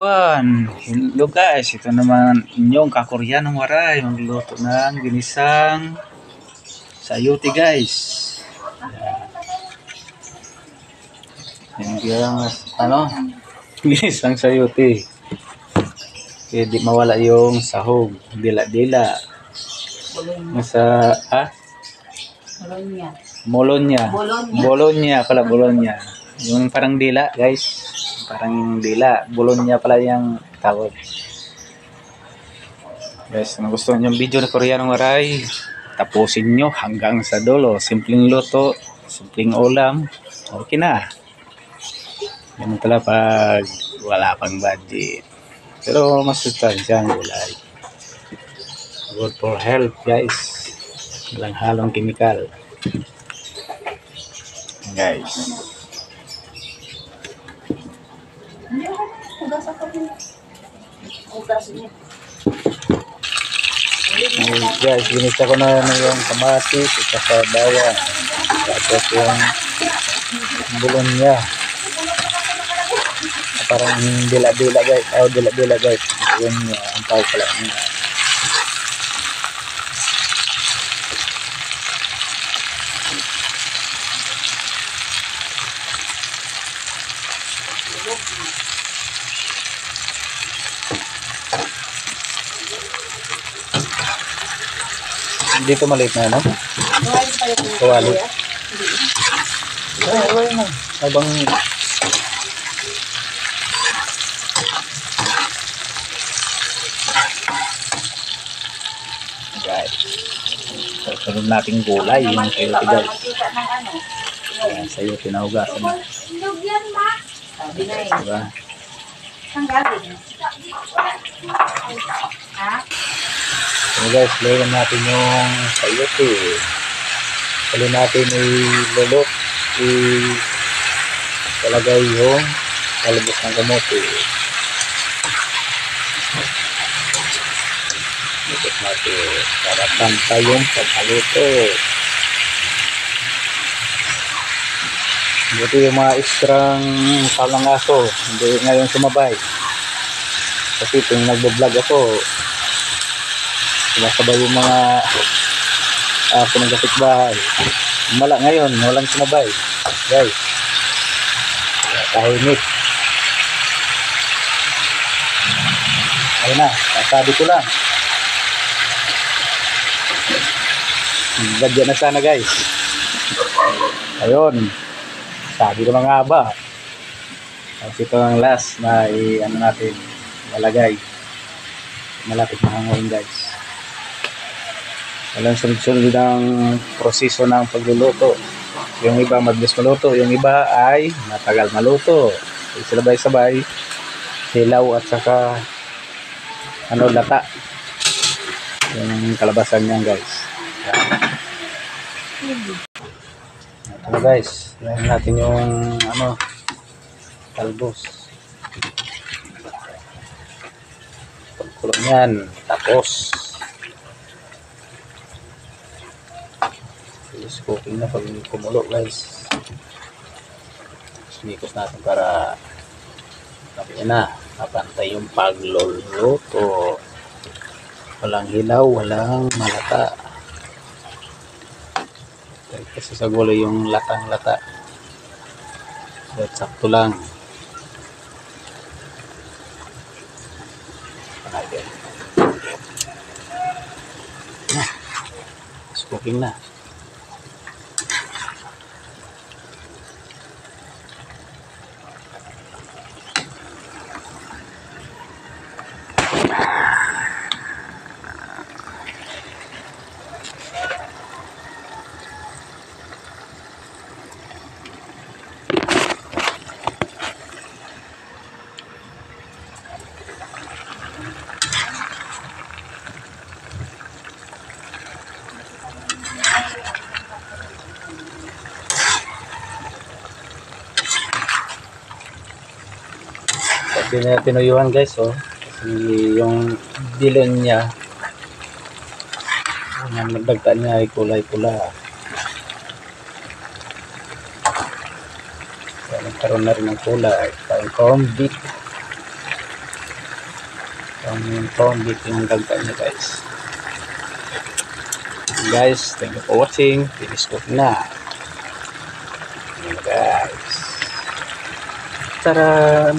Hello guys, ito naman inyong kakoryanong waray magluto ng ginisang sayote guys. Yan ano, ginisang sayote. Kaya di mawala yung sahog, dila-dila. Nasa Bologna. Bologna. Bologna pala, Bologna. Yung parang dila guys. Parang dila. Bologna pala yung tawag. Guys, kung gusto nyo yung video na Koreanong Waray, tapusin nyo hanggang sa dulo. Simpleng luto, simpleng ulam, okay na. Ganun pala pag wala pang budget. Pero masustansya ang gulay. Good for health guys. Walang halong chemical. Guys. Guys, ginisa ko na yung kamatis at saka bawang. Tapos yung Bologna. Parang dila-dila guys. Dila-dila guys. Yun ang tawag pala niya. Dito maliit na, no? Kawali. Ay, na. Habang guys. Sunod nating gulay yung sayote guys. Ayan, sayote na hugasan na. Diba? So guys, lagyan natin yung sayote. Kali natin ilulot, ilalagay yung talbos ng kamote. Ikot natin para pantay yung pagkaluto. Buti yung mga ekstrang kalangaso, hindi ngayon sumabay. Kasi kung nagbo-vlog ako, sumasabay yung mga pinagkapit bahay. Mala ngayon, walang sumabay. Guys, tahimik. Ayun na, sasabi ko lang. Gadyan na sana guys. Ayun, sabi ko mga ba. Tapos ito ang last na ano natin, lalagay. Malapit na hangoin guys. Walang sunod-sunod ang proseso ng pagluluto. Yung iba mabilis maluto, yung iba ay matagal maluto. Sabay-sabay, hilaw at saka lata. Yung kalabasan niyan guys. Ito guys, lagyan natin yung talbos. Pagkulong yan, tapos cooking na pag kumulo guys. Sinikos natin para sabi na napantay yung pagluluto. Walang hilaw, walang malata. Kasi sa gulay yung latang-lata. So, sakto lang. Panagay. Cooking na. Tinuyuhan guys, kasi yung dilen niya, ang nagdagta niya ay kulay pula. So, nagkaroon na rin ng kulay, parang corned beef. Yung tone dito yung gagawin niya guys. Guys, thank you for watching. Finish cook na. Ayan guys. Taran!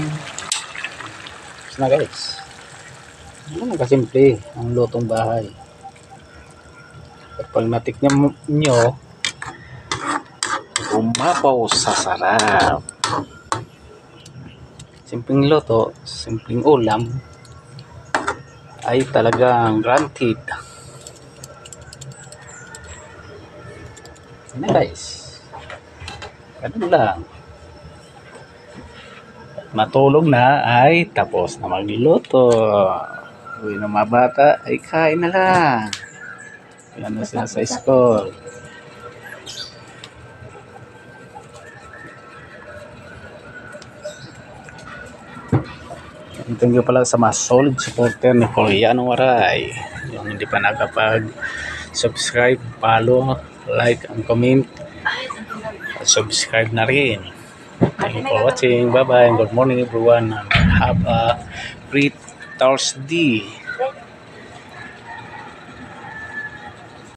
Tapos na guys. Ano kasimple ang lutong bahay. At pag natikman nyo, umapaw sa sarap. Simpleng luto, simpleng ulam ay talagang granted. Ano guys, ganun lang. Matulog na ay tapos na magluto. Uwi ng mga bata ay kain na lang. Yan na sila sa school. Thank you pala sa mga solid supporter ni Koreano Waray. Yung hindi pa nakapag-subscribe, follow, like, and comment. Subscribe na rin. Thank you for watching. Bye-bye. Good morning everyone. Have a great Thursday.